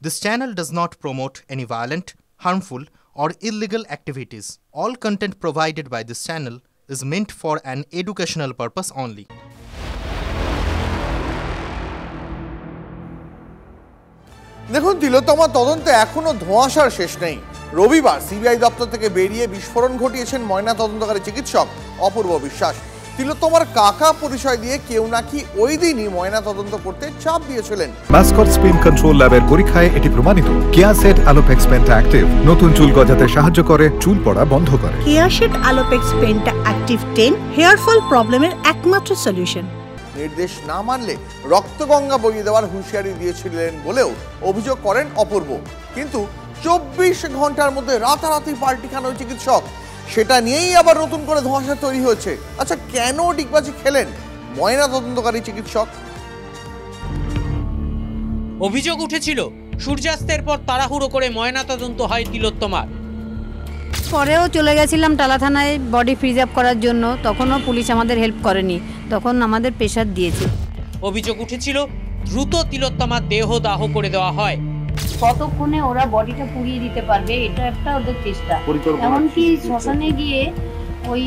This channel does not promote any violent, harmful, or illegal activities. All content provided by this channel is meant for an educational purpose only. দেখুন, তিলোত্তমা তদন্তে এখনো ধোঁয়াশার শেষ নেই। রবিবার CBI দপ্তর থেকে বেরিয়ে বিস্ফোরণ ঘটিয়েছেন ময়না তদন্তকারী চিকিৎসক অপূর্ব বিশ্বাস। তিলোত্তমার কাকা পরিচয় দিয়ে কেউ নাকি ওই দিনই ময়না তদন্ত করতে চাপ দিয়েছিলেন। মাসকট স্পিন কন্ট্রোল ল্যাবের পরীক্ষায় এটি প্রমাণিত। কেয়াসেট আলোপেক্স পেন্টা অ্যাক্টিভ নতুন চুল গজাতে সাহায্য করে, চুল পড়া বন্ধ করে। Keyaseth Alopex Penta Active 10 hair fall প্রবলেমের একমাত্র সলিউশন। নির্দেশ না মানলে রক্তগঙ্গা বইয়ে দেওয়ার হুঁশিয়ারি দিয়েছিলেন বলেও অভিযোগ করেন অপূর্ব। কিন্তু 24 ঘন্টার মধ্যে রাতারাতি পাল্টি খান ওই চিকিৎসক। সেটা নিয়েই আবার নতুন করে ধোঁয়াশা তৈরি হয়েছে। আচ্ছা, কেন ডিগবাজি খেলেন ময়না তদন্তকারী চিকিৎসক? অভিযোগ উঠেছিল সূর্যাস্তের পর তাড়াহুড়ো করে ময়না তদন্ত হয় তিলোত্তমার। পরেও চলে গেছিলাম টালা থানায় বডি ফ্রিজ আপ করার জন্য, তখনও পুলিশ আমাদের হেল্প করেনি, তখন আমাদের প্রেশার দিয়েছে। অভিযোগ উঠেছিল দ্রুত তিলোত্তমার দেহ দাহ করে দেওয়া হয়। কতক্ষণে ওরা বডিটা পুড়িয়ে দিতে পারবে, এটা একটা ওদের চেষ্টা। এমনকি শ্মশানে গিয়ে ওই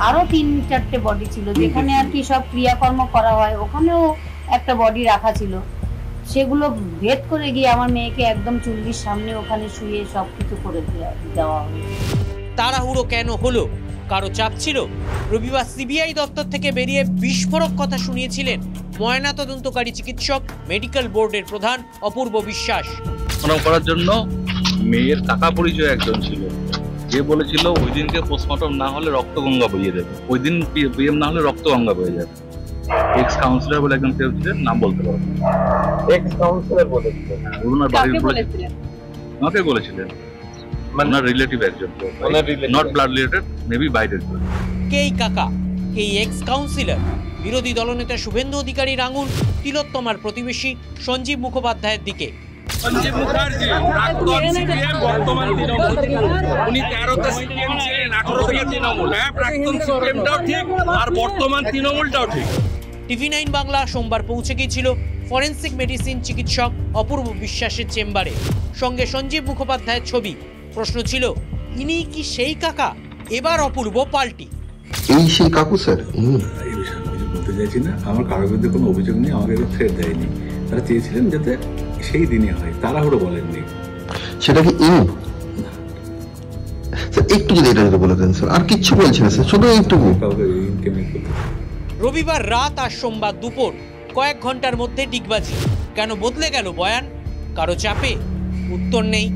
আরো 3-4টে বডি ছিল, যেখানে আর কি সব ক্রিয়াকর্ম করা হয়, ওখানেও একটা বডি রাখা ছিল। সেগুলো ভেদ করে গিয়ে আমার মেয়েকে একদম চুল্লির সামনে ওখানে শুয়ে সবকিছু করে দেওয়া হলো। তাড়াহুড়ো কেন হলো? কারো চাপ ছিল? রবিবার সিবিআই দপ্তর থেকে বেরিয়ে বিস্ফোরক কথা শুনিয়েছিলেন ময়না তদন্তকারী চিকিৎসক মেডিকেল বোর্ডের প্রধান অপূর্ব বিশ্বাস। করার জন্য মেয়ের কাকা পরিচয় একজন ছিল, যে বলেছিল ওই দিনকে পোস্টমর্টম না হলে রক্তগঙ্গা বইয়ে দেবে, ওই দিন পিএম না হলে রক্তগঙ্গা বয়ে যাবে। এক্স কাউন্সিলর বলে একজন কেউ ছিলেন, নাম বলতে পারবো। এক্স কাউন্সিলর বলেছিলেন? ওনার বাড়ির বলেছিলেন, আমাকে বলেছিলেন, ওনার রিলেটিভ একজন, নট ব্লাড রিলেটেড, মেবি বাইরের। কেই কাকা, কেই এক্স কাউন্সিলর? বিরোধী দলনেতা শুভেন্দু অধিকারীর আঙুল তিলোত্তমার প্রতিবেশী সঞ্জীব মুখোপাধ্যায়ের দিকে। সঞ্জীব মুখার্জি প্রাক্তন সিপিএম, বর্তমান তৃণমূল। উনি 13তে সিপিএম ছিলেন, 18 থেকে তৃণমূল। হ্যাঁ, প্রাক্তন সিপিএমটাও ঠিক আর বর্তমান তৃণমূলটাও ঠিক। TV9 বাংলা সোমবার পৌঁছে গিয়েছিল ফরেন্সিক মেডিসিন চিকিৎসক অপূর্ব বিশ্বাসের চেম্বারে, সঙ্গে সঞ্জীব মুখোপাধ্যায়ের ছবি। প্রশ্ন ছিল, ইনি কি সেই কাকা? এবার অপূর্ব পাল্টি। এই সেই কাকু স্যার? এই বিষয়ে আমি বলতে চাইছি না। আমার কারোর বিরুদ্ধে কোনো অভিযোগ নেই, আমাকে থ্রেট দেয়নি। তারা চেয়েছিলেন যাতে সেই দিনে হয়, তাড়াহুড়ো বলেননি। সেটা কি একটু যদি এটা বলে দেন স্যার। আর কিচ্ছু বলছি না স্যার, শুধু এইটুকু। রবিবার রাত আর সোমবার দুপুর কয়েক ঘন্টার মধ্যে ডিগবাজি। কেন বদলে গেল বয়ান? কারো চাপে? উত্তর নেই।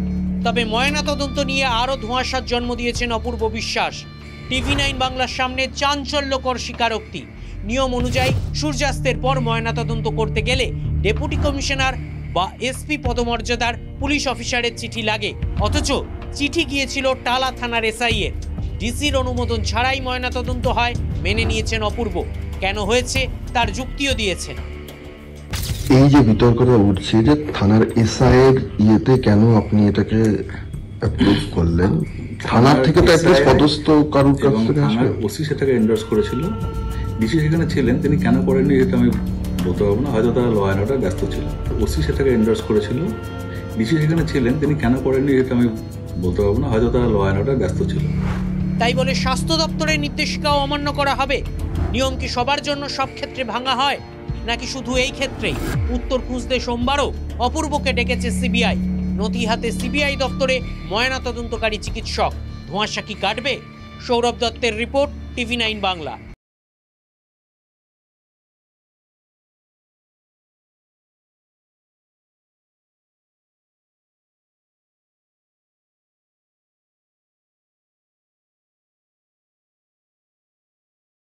তবে ময়না তদন্ত নিয়ে আরও ধোঁয়াশার জন্ম দিয়েছেন অপূর্ব বিশ্বাস। TV9 বাংলার সামনে চাঞ্চল্যকর স্বীকারোক্তি। নিয়ম অনুযায়ী সূর্যাস্তের পর ময়না তদন্ত করতে গেলে ডেপুটি কমিশনার বা এসপি পদমর্যাদার পুলিশ অফিসারের চিঠি লাগে, অথচ চিঠি গিয়েছিল টালা থানার এসআইয়ের। ডিসির অনুমোদন ছাড়াই ময়না তদন্ত হয়, মেনে নিয়েছেন অপূর্ব। কেন হয়েছে তার যুক্তিও দিয়েছেন। এই যে বিতর্কটা উঠছে যে থানার এসআইয়ের ইয়েতে কেন আপনি এটাকে অ্যাপ্রুভ করলেন? থানার থেকে তো অ্যাটলিস্ট পদস্থ কারোর কাছ থেকে আসবে। ওসি সেটাকে এন্ডোর্স করেছিল, ডিসি সেখানে ছিলেন, তিনি কেন করেননি এটা আমি বলতে পারবো না, হয়তো তারা ল অ্যান্ড অর্ডার ব্যস্ত ছিল। ওসি সেটাকে এন্ডোর্স করেছিল, ডিসি সেখানে ছিলেন, তিনি কেন করেননি এটা আমি বলতে পারবো না, হয়তো তারা ল অ্যান্ড অর্ডার ব্যস্ত ছিল। তাই বলে স্বাস্থ্য দপ্তরের নির্দেশিকাও অমান্য করা হবে? নিয়ম কি সবার জন্য সব ক্ষেত্রে ভাঙা হয়, নাকি শুধু এই ক্ষেত্রেই? উত্তর খুঁজতে সোমবারও অপূর্বকে ডেকেছে সিবিআই। নথি হাতে সিবিআই দপ্তরে ময়না তদন্তকারী চিকিৎসক। ধোঁয়াশা কি কাটবে? সৌরভ দত্তের রিপোর্ট, TV9 বাংলা।